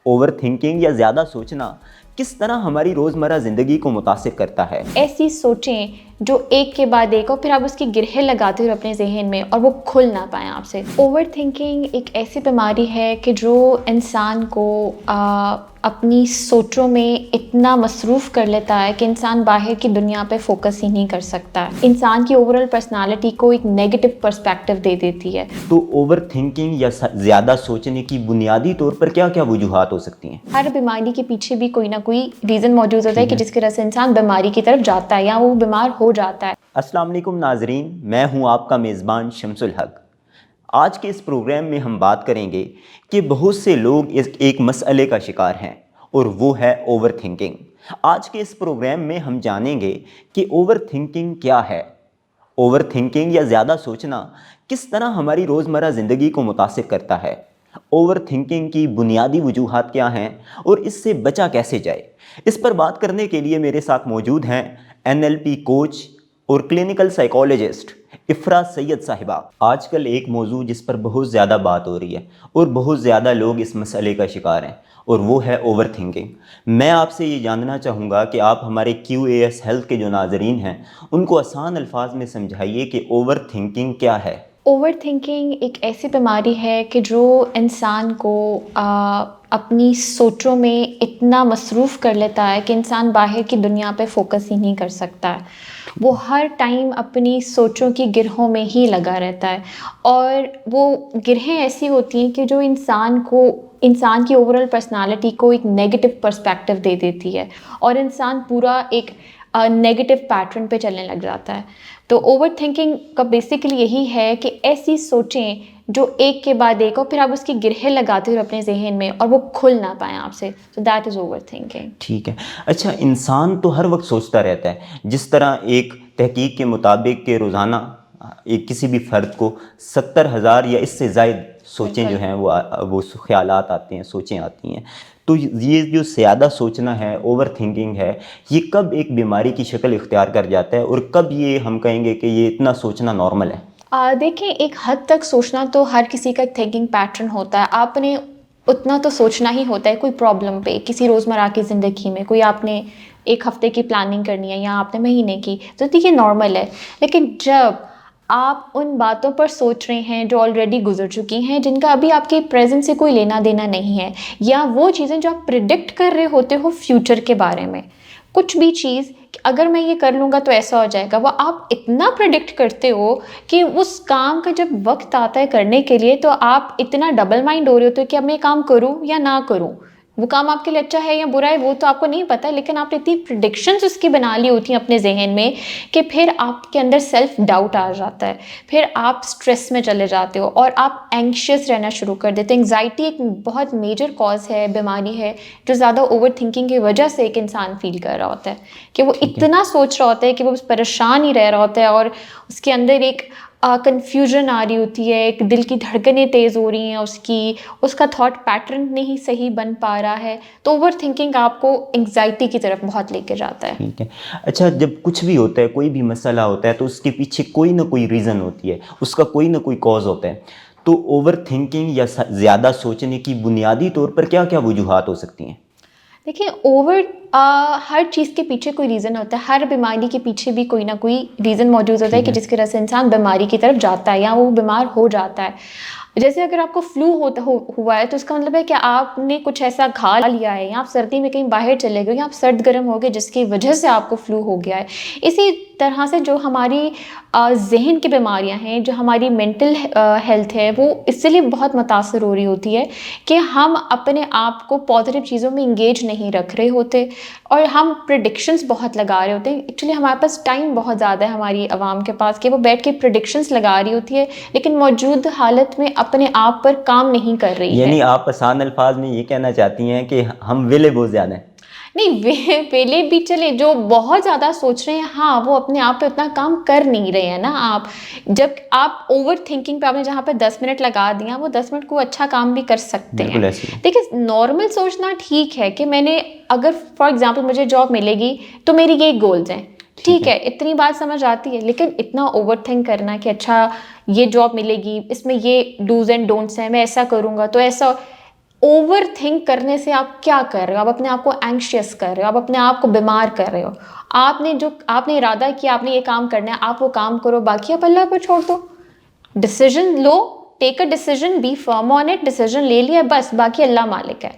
Over thinking या ज़्यादा सोचना किस तरह हमारी रोज़मर्रा ज़िंदगी को मुतासिर करता है। ऐसी सोचें जो एक के बाद एक और फिर आप उसकी गिरहे लगाते हो अपने जहन में और वो खुल ना पाए आपसे। ओवर थिंकिंग एक ऐसी बीमारी है कि जो इंसान को अपनी सोचों में इतना मसरूफ़ कर लेता है कि इंसान बाहर की दुनिया पे फोकस ही नहीं कर सकता। इंसान की ओवरऑल पर्सनालिटी को एक नेगेटिव पर्सपेक्टिव दे देती है। तो ओवर थिंकिंग या ज़्यादा सोचने की बुनियादी तौर पर क्या क्या वजूहात हो सकती हैं? हर बीमारी के पीछे भी कोई ना कोई रीज़न मौजूद होता है कि जिसकी वजह से इंसान बीमारी की तरफ जाता है या वो बीमार हो जाता है। अस्सलाम वालेकुम नाजरीन, मैं हूं आपका मेज़बान शम्सुल हक। आज के इस प्रोग्राम में हम बात करेंगे कि बहुत से लोग एक मसले का शिकार हैं और वो है ओवर थिंकिंग। आज के इस प्रोग्राम में हम जानेंगे कि ओवर थिंकिंग क्या है, ओवर थिंकिंग या ज़्यादा सोचना किस तरह हमारी रोज़मर्रा ज़िंदगी को मुतासिर करता है, ओवर थिंकिंग की बुनियादी वजूहात क्या हैं और इससे बचा कैसे जाए। इस पर बात करने के लिए मेरे साथ मौजूद हैं NLP कोच और क्लिनिकल साइकोलॉजिस्ट इफ़रा सैयद साहिबा। आजकल एक मौजू जिस पर बहुत ज़्यादा बात हो रही है और बहुत ज़्यादा लोग इस मसले का शिकार हैं और वो है ओवर थिंकिंग। मैं आपसे ये जानना चाहूँगा कि आप हमारे QAS हेल्थ के जो नाजरीन हैं उनको आसान अल्फाज में समझाइए कि ओवर थिंकिंग क्या है। ओवर थिंकिंग एक ऐसी बीमारी है कि जो इंसान को अपनी सोचों में इतना मसरूफ़ कर लेता है कि इंसान बाहर की दुनिया पे फोकस ही नहीं कर सकता है। वो हर टाइम अपनी सोचों की गिरहों में ही लगा रहता है और वो गिरहें ऐसी होती हैं कि जो इंसान की ओवरऑल पर्सनालिटी को एक नेगेटिव पर्सपेक्टिव दे देती है और इंसान पूरा एक नेगेटिव पैटर्न पे चलने लग जाता है। तो ओवर थिंकिंग का बेसिकली यही है कि ऐसी सोचें जो एक के बाद एक और फिर आप उसकी गिरहे लगाते हो अपने जहन में और वो खुल ना पाए आपसे। तो दैट इज़ ओवर थिंकिंग। ठीक है। अच्छा, इंसान तो हर वक्त सोचता रहता है। जिस तरह एक तहकीक के मुताबिक के रोज़ाना एक किसी भी फ़र्द को 70,000 या इससे ज़ायद सोचें जो हैं वो ख्यालात आते हैं, सोचें आती हैं। तो ये जो ज़्यादा सोचना है, ओवर थिंकिंग है, ये कब एक बीमारी की शक्ल इख्तियार कर जाता है और कब ये हम कहेंगे कि ये इतना सोचना नॉर्मल है? देखिए, एक हद तक सोचना तो हर किसी का एक थिंकिंग पैटर्न होता है। आपने उतना तो सोचना ही होता है कोई प्रॉब्लम पे, किसी रोज़मर्रा की ज़िंदगी में कोई आपने 1 हफ़्ते की प्लानिंग करनी है या आपने महीने की, तो देखिए नॉर्मल है। लेकिन जब आप उन बातों पर सोच रहे हैं जो ऑलरेडी गुजर चुकी हैं, जिनका अभी आपके प्रेजेंट से कोई लेना देना नहीं है, या वो चीज़ें जो आप प्रिडिक्ट कर रहे होते हो फ्यूचर के बारे में, कुछ भी चीज़ अगर मैं ये कर लूँगा तो ऐसा हो जाएगा, वो आप इतना प्रेडिक्ट करते हो कि उस काम का जब वक्त आता है करने के लिए तो आप इतना डबल माइंड हो रहे होते हो कि अब मैं ये काम करूँ या ना करूँ। वो काम आपके लिए अच्छा है या बुरा है वो तो आपको नहीं पता, लेकिन आपने इतनी प्रिडिक्शंस उसकी बना ली होती हैं अपने जहन में कि फिर आपके अंदर सेल्फ डाउट आ जाता है। फिर आप स्ट्रेस में चले जाते हो और आप एंग्शियस रहना शुरू कर देते हो। एंग्जाइटी एक बहुत मेजर कॉज है, बीमारी है, जो ज़्यादा ओवर थिंकिंग की वजह से एक इंसान फील कर रहा होता है कि वो इतना सोच रहा होता है कि वो बस परेशान ही रह रहा होता है और उसके अंदर एक कन्फ्यूजन आ रही होती है, एक दिल की धड़कनें तेज़ हो रही हैं उसका थॉट पैटर्न नहीं सही बन पा रहा है। तो ओवर थिंकिंग आपको एंग्जाइटी की तरफ बहुत लेके जाता है। ठीक है। अच्छा, जब कुछ भी होता है, कोई भी मसला होता है तो उसके पीछे कोई ना कोई रीज़न होती है, उसका कोई ना कोई कॉज होता है। तो ओवर थिंकिंग या ज़्यादा सोचने की बुनियादी तौर पर क्या क्या वजूहात हो सकती हैं? देखिए, हर चीज़ के पीछे कोई रीज़न होता है। हर बीमारी के पीछे भी कोई ना कोई रीज़न मौजूद होता है कि जिसकी वजह से इंसान बीमारी की तरफ जाता है या वो बीमार हो जाता है। जैसे अगर आपको फ्लू हुआ है तो इसका मतलब है कि आपने कुछ ऐसा खा लिया है या आप सर्दी में कहीं बाहर चले गए या आप सर्द गर्म हो गए जिसकी वजह से आपको फ्लू हो गया है। इसी तरह से जो हमारी ज़हन की बीमारियां हैं, जो हमारी मेंटल हेल्थ है, वो इसलिए बहुत मुतासर हो रही होती है कि हम अपने आप को पॉजिटिव चीज़ों में इंगेज नहीं रख रहे होते और हम प्रिडिक्शंस बहुत लगा रहे होते हैं। एक्चुअली हमारे पास टाइम बहुत ज़्यादा है हमारी आवाम के पास कि वो बैठ के प्रिडिक्शंस लगा रही होती है, लेकिन मौजूद हालत में अपने आप पर काम नहीं कर रही है। यानी आप आसान अल्फाज में ये कहना चाहती हैं कि हम वेले बहुत ज़्यादा हैं? नहीं, पहले भी चले, जो बहुत ज़्यादा सोच रहे हैं हाँ वो अपने आप पे उतना काम कर नहीं रहे हैं ना। आप जब आप ओवर थिंकिंग पे आपने जहाँ पे 10 मिनट लगा दिया, वो 10 मिनट को अच्छा काम भी कर सकते बिल्कुल हैं। ऐसे ही। देखिए, नॉर्मल सोचना ठीक है कि मैंने अगर फॉर एग्जांपल मुझे जॉब मिलेगी तो मेरी ये गोल्स हैं, ठीक है, इतनी बात समझ आती है। लेकिन इतना ओवर थिंक करना कि अच्छा ये जॉब मिलेगी, इसमें ये डूज एंड डोंट्स हैं, मैं ऐसा करूँगा तो ऐसा, ओवर थिंक करने से आप क्या कर रहे हो? आप अपने आप को एंग्शियस कर रहे हो, आप अपने आप को बीमार कर रहे हो। आपने इरादा किया, आपने ये काम करना है, आप वो काम करो, बाकी आप अल्लाह पर छोड़ दो। डिसीजन लो, take a decision, be firm on it, decision ले लिया बस, बाकी अल्लाह मालिक है।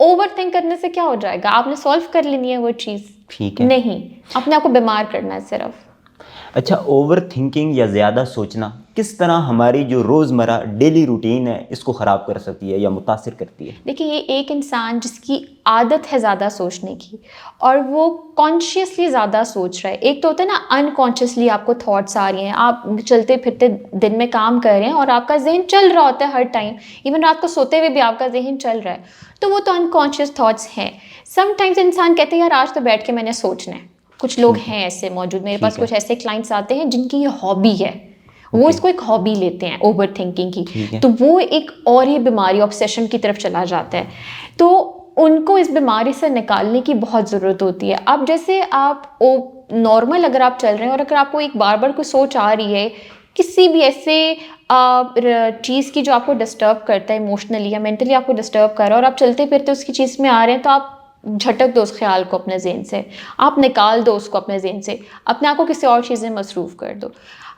ओवर थिंक करने से क्या हो जाएगा? आपने सॉल्व कर लेनी है वो चीज़, ठीक है। नहीं, अपने आप को बीमार करना है सिर्फ। अच्छा, ओवर थिंकिंग या ज़्यादा सोचना किस तरह हमारी जो रोज़मर्रा डेली रूटीन है इसको ख़राब कर सकती है या मुतासिर करती है? देखिए, ये एक इंसान जिसकी आदत है ज़्यादा सोचने की और वो कॉन्शियसली ज़्यादा सोच रहा है। एक तो होता है ना, अनकॉन्शियसली आपको थॉट्स आ रही हैं, आप चलते फिरते दिन में काम कर रहे हैं और आपका जहन चल रहा होता है हर टाइम, इवन रात को सोते हुए भी आपका जहन चल रहा है, तो वो तो अनकॉन्शियस थॉट्स हैं। समटाइम्स इंसान कहते हैं यार आज तो बैठ के मैंने सोचना है। कुछ लोग हैं ऐसे मौजूद, मेरे पास कुछ ऐसे क्लाइंट्स आते हैं जिनकी ये हॉबी है, वो इसको एक हॉबी लेते हैं ओवर थिंकिंग की, तो वो एक और ही बीमारी, ऑब्सेशन की तरफ चला जाता है। तो उनको इस बीमारी से निकालने की बहुत ज़रूरत होती है। अब जैसे आप नॉर्मल अगर आप चल रहे हैं और अगर आपको एक बार बार कोई सोच आ रही है किसी भी ऐसे चीज़ की जो आपको डिस्टर्ब करता है इमोशनली या मेंटली, आपको डिस्टर्ब कर रहा है और आप चलते फिरते उसकी चीज़ में आ रहे हैं, तो आप झटक दो उस ख्याल को अपने ज़हन से, आप निकाल दो उसको अपने ज़हन से, अपने आप को किसी और चीज़ में मसरूफ़ कर दो।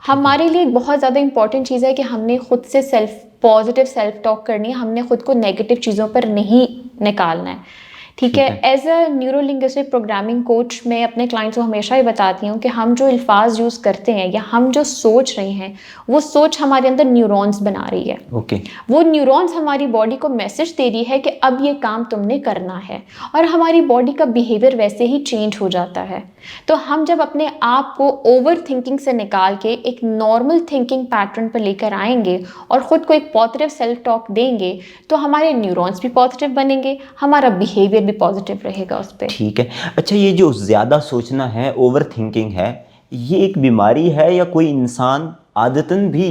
हमारे लिए एक बहुत ज़्यादा इंपॉर्टेंट चीज़ है कि हमने खुद से पॉजिटिव सेल्फ टॉक करनी है, हमने खुद को नेगेटिव चीज़ों पर नहीं निकालना है। ठीक है। As a neuro linguistic programming coach मैं अपने क्लाइंट्स को हमेशा ही बताती हूँ कि हम जो अल्फाज यूज़ करते हैं या हम जो सोच रहे हैं, वो सोच हमारे अंदर न्यूरॉन्स बना रही है। वो न्यूरॉन्स हमारी बॉडी को मैसेज दे रही है कि अब ये काम तुमने करना है, और हमारी बॉडी का बिहेवियर वैसे ही चेंज हो जाता है। तो हम जब अपने आप को ओवर थिंकिंग से निकाल के एक नॉर्मल थिंकिंग पैटर्न पर लेकर आएंगे और ख़ुद को एक पॉजिटिव सेल्फ टॉक देंगे, तो हमारे न्यूरॉन्स भी पॉजिटिव बनेंगे, हमारा बिहेवियर भी पॉजिटिव रहेगा उस पर। ठीक है। अच्छा, ये जो ज़्यादा सोचना है, ओवर थिंकिंग है, ये एक बीमारी है या कोई इंसान आदतन भी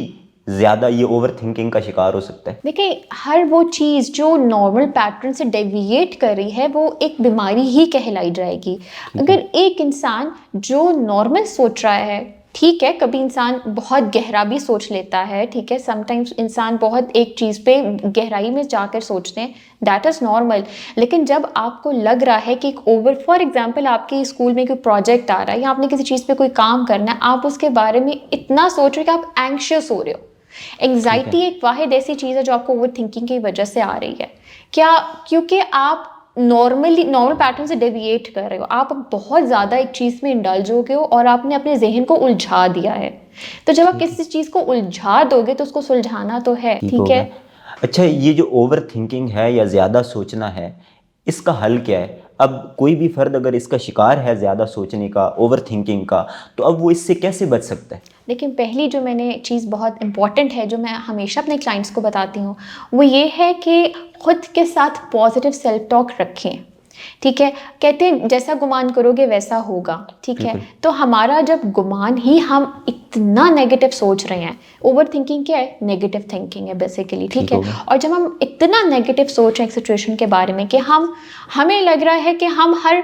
ज़्यादा ये ओवर थिंकिंग का शिकार हो सकता है? देखिए, हर वो चीज़ जो नॉर्मल पैटर्न से डेविएट कर रही है वो एक बीमारी ही कहलाई जाएगी। अगर एक इंसान जो नॉर्मल सोच रहा है, ठीक है, कभी इंसान बहुत गहरा भी सोच लेता है, ठीक है, समटाइम्स इंसान बहुत एक चीज़ पे गहराई में जाकर सोचते हैं, दैट इज़ नॉर्मल। लेकिन जब आपको लग रहा है कि फॉर एग्जांपल आपके स्कूल में कोई प्रोजेक्ट आ रहा है या आपने किसी चीज़ पे कोई काम करना है, आप उसके बारे में इतना सोच रहे हो कि आप एंग्शियस हो रहे हो। एंग्जाइटी एक वाहिद ऐसी चीज़ है जो आपको ओवर थिंकिंग की वजह से आ रही है। क्या? क्योंकि आप नॉर्मल पैटर्न से डेविएट कर रहे हो, आप बहुत ज़्यादा एक चीज़ में इंडल्ज हो गए हो और आपने अपने जहन को उलझा दिया है। तो जब आप किसी चीज़ को उलझा दोगे तो उसको सुलझाना तो है, ठीक है। अच्छा, ये जो ओवर थिंकिंग है या ज़्यादा सोचना है, इसका हल क्या है? अब कोई भी फ़र्द अगर इसका शिकार है ज़्यादा सोचने का, ओवर थिंकिंग का, तो अब वो इससे कैसे बच सकता है? लेकिन पहली जो मैंने चीज़ बहुत इंपॉर्टेंट है जो मैं हमेशा अपने क्लाइंट्स को बताती हूँ, वो ये है कि खुद के साथ पॉजिटिव सेल्फ टॉक रखें। ठीक है, कहते हैं जैसा गुमान करोगे वैसा होगा, ठीक है। तो हमारा जब गुमान ही हम इतना नेगेटिव सोच रहे हैं, ओवर थिंकिंग क्या है? नेगेटिव थिंकिंग है बेसिकली, ठीक है। और जब हम इतना नेगेटिव सोच रहे हैं एक सिचुएशन के बारे में कि हमें लग रहा है कि हम हर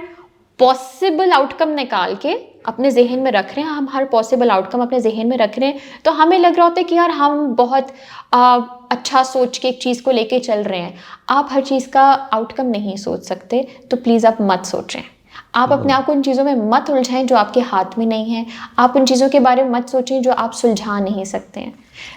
पॉसिबल आउटकम निकाल के अपने जहन में रख रहे हैं, हम हर पॉसिबल आउटकम अपने जहन में रख रहे हैं, तो हमें लग रहा होता है कि यार हम बहुत अच्छा सोच के एक चीज़ को लेके चल रहे हैं। आप हर चीज़ का आउटकम नहीं सोच सकते, तो प्लीज़ आप मत सोचें। आप अपने आप को उन चीज़ों में मत उलझाएं जो आपके हाथ में नहीं है। आप उन चीज़ों के बारे में मत सोचें जो आप सुलझा नहीं सकते हैं।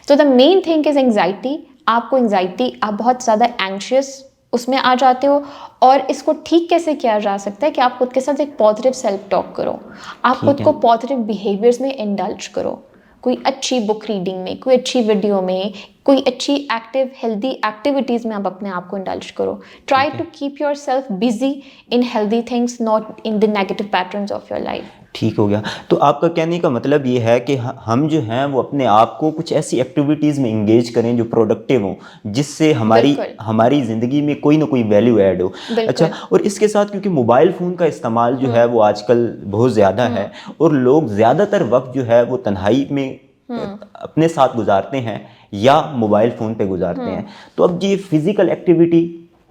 तो the main thing is anxiety. आपको एंग्जाइटी, आप बहुत ज़्यादा एंग्शियस उसमें आ जाते हो, और इसको ठीक कैसे किया जा सकता है कि आप खुद के साथ एक पॉजिटिव सेल्फ टॉक करो, आप खुद को पॉजिटिव बिहेवियर्स में इंडल्ज करो, कोई अच्छी बुक रीडिंग में, कोई अच्छी वीडियो में, कोई अच्छी एक्टिव हेल्दी एक्टिविटीज़ में आप अपने आप को इंडल्ज करो। Try to keep yourself busy in healthy things, not in the negative patterns of your life. ठीक हो गया। तो आपका कहने का मतलब ये है कि हम जो हैं वो अपने आप को कुछ ऐसी एक्टिविटीज़ में इंगेज करें जो प्रोडक्टिव हों, जिससे हमारी ज़िंदगी में कोई ना कोई वैल्यू ऐड हो। अच्छा, और इसके साथ क्योंकि मोबाइल फ़ोन का इस्तेमाल जो है वो आजकल बहुत ज़्यादा है और लोग ज़्यादातर वक्त जो है वो तन्हाई में अपने साथ गुजारते हैं या मोबाइल फ़ोन पे गुजारते हैं, तो अब ये फिज़िकल एक्टिविटी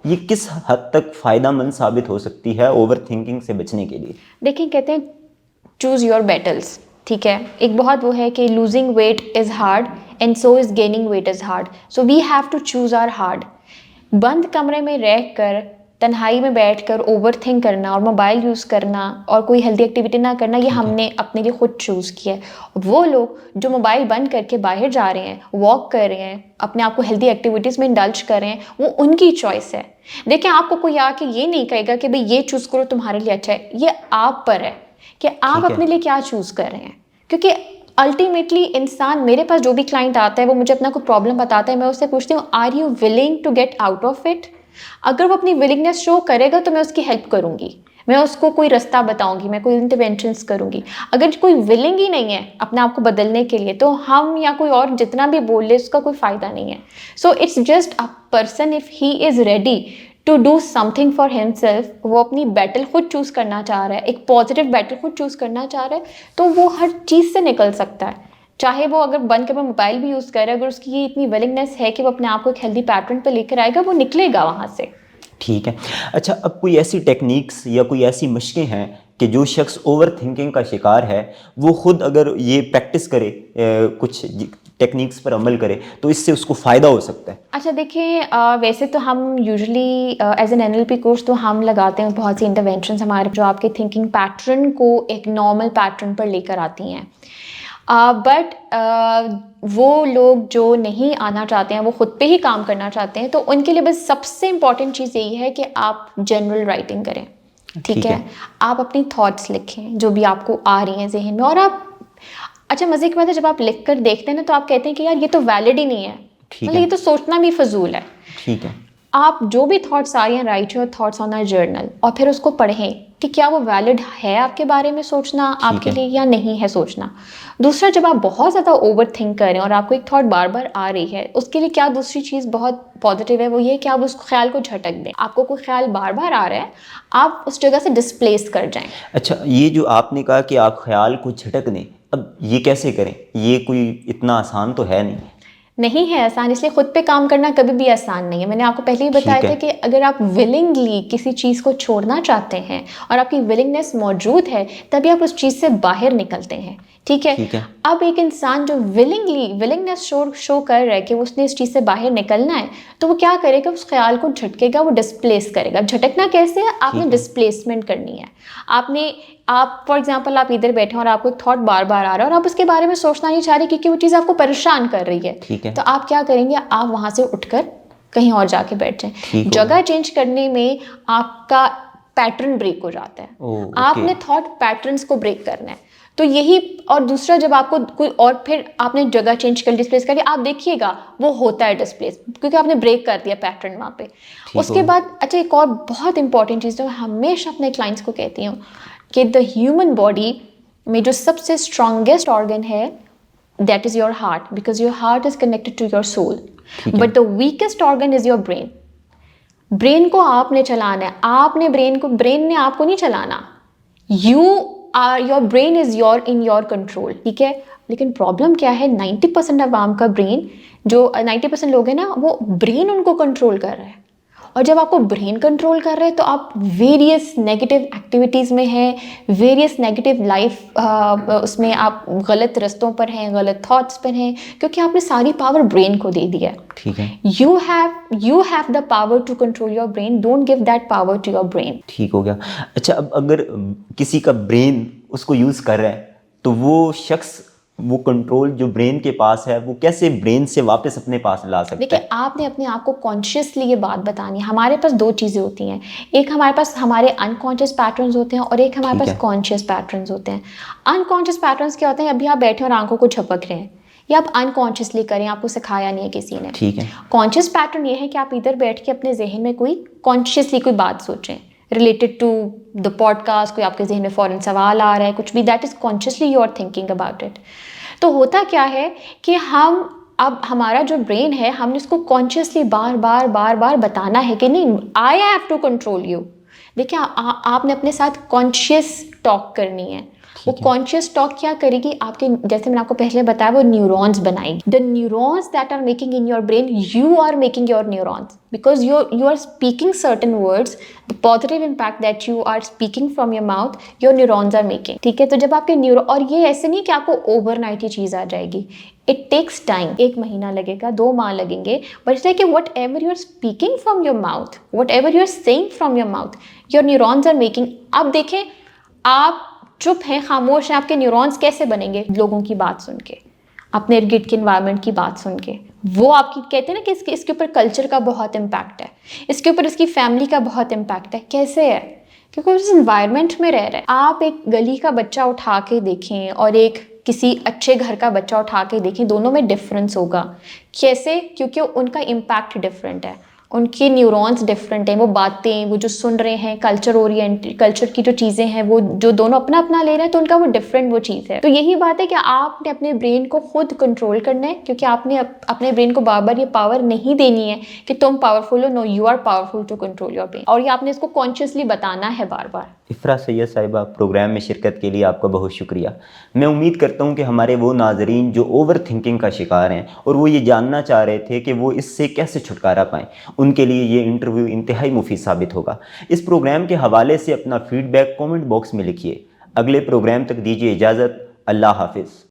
ये किस हद तक फ़ायदेमंद साबित हो सकती है ओवर थिंकिंग से बचने के लिए? देखिए, कहते हैं चूज़ योर बैटल्स, ठीक है। एक बहुत वो है कि losing weight is hard and so is gaining weight is hard, so we have to choose our hard. बंद कमरे में रहकर तन्हाई में बैठकर ओवर थिंक करना और मोबाइल यूज़ करना और कोई हेल्दी एक्टिविटी ना करना, ये हमने अपने लिए खुद चूज़ किया है। वो लोग जो मोबाइल बंद करके बाहर जा रहे हैं, वॉक कर रहे हैं, अपने आप को हेल्दी एक्टिविटीज़ में इंडल्ज कर रहे हैं, वो उनकी चॉइस है। देखिए, आपको कोई आके ये नहीं कहेगा कि भाई ये चूज़ करो तुम्हारे लिए अच्छा है, ये आप पर है कि आप अपने लिए क्या चूज़ कर रहे हैं। क्योंकि अल्टीमेटली इंसान, मेरे पास जो भी क्लाइंट आता है वो मुझे अपना कोई प्रॉब्लम बताता है, मैं उससे पूछती हूँ are you willing to get out of it. अगर वो अपनी विलिंगनेस शो करेगा तो मैं उसकी हेल्प करूँगी, मैं उसको कोई रास्ता बताऊंगी, मैं कोई इंटरवेंशंस करूँगी। अगर कोई विलिंग ही नहीं है अपने आप को बदलने के लिए, तो हम या कोई और जितना भी बोल ले उसका कोई फ़ायदा नहीं है। So it's just a person, if he is ready to do something for himself, वो अपनी बैटल खुद चूज़ करना चाह रहा है, एक पॉजिटिव बैटल खुद चूज़ करना चाह रहा है, तो वो हर चीज़ से निकल सकता है। चाहे वो अगर बंद कर मोबाइल भी यूज़ करे, अगर उसकी ये इतनी विलिंगनेस है कि वो अपने आप को एक हेल्दी पैटर्न पे लेकर आएगा, वो निकलेगा वहाँ से। ठीक है। अच्छा, अब कोई ऐसी टेक्निक्स या कोई ऐसी मशकें हैं कि जो शख्स ओवर थिंकिंग का शिकार है, वो खुद अगर ये प्रैक्टिस करे, कुछ टेक्निक्स पर अमल करे, तो इससे उसको फ़ायदा हो सकता है? अच्छा देखिए, वैसे तो हम usually as an NLP course तो हम लगाते हैं बहुत सी इंटरवेंशंस हमारे, जो आपके थिंकिंग पैटर्न को एक नॉर्मल पैटर्न पर लेकर आती हैं। बट वो लोग जो नहीं आना चाहते हैं, वो खुद पे ही काम करना चाहते हैं, तो उनके लिए बस सबसे इम्पॉर्टेंट चीज़ यही है कि आप जनरल राइटिंग करें। ठीक है, आप अपनी थॉट्स लिखें जो भी आपको आ रही हैं जहन में, और आप, अच्छा मज़े की बात है, जब आप लिख कर देखते हैं ना तो आप कहते हैं कि यार ये तो वैलिड ही नहीं है, मतलब ये तो सोचना भी फजूल है। ठीक है। आप जो भी थॉट्स आ रही हैं, right your thoughts on a journal, और फिर उसको पढ़ें कि क्या वो वैलिड है आपके बारे में सोचना आपके लिए या नहीं है सोचना। दूसरा, जब आप बहुत ज़्यादा ओवर थिंक कर रहे हैं और आपको एक थॉट बार बार आ रही है, उसके लिए क्या दूसरी चीज़ बहुत पॉजिटिव है, वो ये कि आप उस ख्याल को झटक दें। आपको कोई ख्याल बार बार आ रहा है, आप उस जगह से डिस्प्लेस कर जाएं। अच्छा, ये जो आपने कहा कि आप ख्याल को झटक दें, अब ये कैसे करें? ये कोई इतना आसान तो है नहीं है आसान, इसलिए खुद पे काम करना कभी भी आसान नहीं है। मैंने आपको पहले ही बताया था कि अगर आप विलिंगली किसी चीज़ को छोड़ना चाहते हैं और आपकी विलिंगनेस मौजूद है, तभी आप उस चीज़ से बाहर निकलते हैं। ठीक है। अब एक इंसान जो विलिंगनेस शो कर रहा है कि उसने इस चीज़ से बाहर निकलना है, तो वो क्या करेगा, उस ख्याल को झटकेगा, वो डिस्प्लेस करेगा। झटकना कैसे है? आपने डिस्प्लेसमेंट करनी है। आप फॉर एग्जाम्पल, आप इधर बैठे और आपको थॉट बार बार आ रहा है और आप उसके बारे में सोचना नहीं चाह रहे क्योंकि वो चीज़ आपको परेशान कर रही है। तो आप क्या करेंगे, आप वहाँ से उठकर कहीं और जाके बैठ जाएं। जगह चेंज करने में आपका पैटर्न ब्रेक हो जाता है। आपने थॉट पैटर्न्स को ब्रेक करना है, तो यही। और दूसरा, जब आपको कोई और, फिर आपने जगह चेंज कर, डिस्प्लेस करिए, आप देखिएगा वो होता है डिस्प्लेस, क्योंकि आपने ब्रेक कर दिया पैटर्न वहाँ पे। उसके बाद, अच्छा, एक और बहुत इंपॉर्टेंट चीज़ जो मैं हमेशा अपने क्लाइंट्स को कहती हूँ कि द ह्यूमन बॉडी में जो सबसे स्ट्रॉन्गेस्ट ऑर्गन है, that is your heart, because your heart is connected to your soul, but the weakest organ is your brain. Brain को आपने चलाना है, आपने ब्रेन ने आपको नहीं चलाना। Your brain is in your control. ठीक है, लेकिन प्रॉब्लम क्या है, 90% आवाम का ब्रेन, जो 90% लोग हैं ना, वो ब्रेन उनको कंट्रोल कर रहा है। और जब आपको ब्रेन कंट्रोल कर रहे हैं तो आप वेरियस नेगेटिव एक्टिविटीज़ में हैं, वेरियस नेगेटिव लाइफ उसमें आप गलत रस्तों पर हैं, गलत थॉट्स पर हैं, क्योंकि आपने सारी पावर ब्रेन को दे दी है। ठीक है। You have the power to control your brain, don't give that power to your brain. ठीक हो गया। अच्छा, अब अगर किसी का ब्रेन उसको यूज़ कर रहा है, तो वो शख्स, वो कंट्रोल जो ब्रेन के पास है, वो कैसे ब्रेन से वापस अपने पास ला सकता है? देखिए, आपने अपने आप को कॉन्शियसली ये बात बतानी है। हमारे पास दो चीज़ें होती हैं, एक हमारे पास हमारे अनकॉन्शियस पैटर्न्स होते हैं और एक हमारे पास कॉन्शियस पैटर्न्स होते हैं। अनकॉन्शियस पैटर्न्स क्या होते हैं? अभी आप बैठे और आंखों को झपक रहे हैं, या आप अनकॉन्शियसली करें, आपको सिखाया नहीं है किसी ने। ठीक है। कॉन्शियस पैटर्न ये है कि आप इधर बैठ के अपने जहन में कोई कॉन्शियसली कोई बात सोचें रिलेटेड टू द पॉडकास्ट, कोई आपके जहन में फ़ौरन सवाल आ रहा है, कुछ भी, that is consciously you are thinking about it. तो होता क्या है कि अब हमारा जो ब्रेन है, हमने उसको कॉन्शियसली बार बार बताना है कि नहीं, I have to control you. देखिए, आपने अपने साथ कॉन्शियस टॉक करनी है। वो कॉन्शियस टॉक क्या करेगी, आपके जैसे मैंने आपको पहले बताया, वो न्यूरॉन्स बनाएगी। The neurons that are making in your brain, you are making your neurons, because you are speaking certain words, the positive impact that you are speaking from your mouth, your neurons are making। ठीक है, तो जब आपके neuro, और ये ऐसे नहीं कि आपको ओवरनाइट ये चीज़ आ जाएगी, इट टेक्स टाइम, 1 महीना लगेगा, 2 माह लगेंगे, but it's like whatever you are speaking from your mouth, whatever you are saying from your mouth, your neurons are making. आप देखें, आप चुप हैं, खामोश हैं, आपके न्यूरॉन्स कैसे बनेंगे? लोगों की बात सुन के, अपने इर्द गिर्द के इन्वायरमेंट की बात सुन के। वो आपकी, कहते हैं ना कि इसके ऊपर कल्चर का बहुत इम्पैक्ट है, इसके ऊपर इसकी फैमिली का बहुत इम्पैक्ट है। कैसे है? क्योंकि उस इन्वायरमेंट में रह रहे हैं। आप एक गली का बच्चा उठा के देखें और एक किसी अच्छे घर का बच्चा उठा के देखें, दोनों में डिफरेंस होगा। कैसे? क्योंकि उनका इम्पैक्ट डिफरेंट है, उनके न्यूरॉन्स डिफरेंट हैं, वो बातें, वो जो सुन रहे हैं, कल्चर की जो चीज़ें हैं, वो जो दोनों अपना अपना ले रहे हैं, तो उनका वो डिफरेंट वो चीज़ है। तो यही बात है कि आपने अपने ब्रेन को खुद कंट्रोल करना है, क्योंकि आपने अपने ब्रेन को बार बार ये पावर नहीं देनी है कि तुम पावरफुल हो। No, you are powerful to control your brain, और ये आपने इसको कॉन्शियसली बताना है बार बार। इफ़रा सैयद साहिबा, प्रोग्राम में शिरकत के लिए आपका बहुत शुक्रिया। मैं उम्मीद करता हूं कि हमारे वो नाजरीन जो ओवर थिंकिंग का शिकार हैं और वो ये जानना चाह रहे थे कि वो इससे कैसे छुटकारा पाएँ, उनके लिए ये इंटरव्यू इंतहाई मुफीद साबित होगा। इस प्रोग्राम के हवाले से अपना फीडबैक कमेंट बॉक्स में लिखिए। अगले प्रोग्राम तक दीजिए इजाज़त। अल्लाह हाफिज़।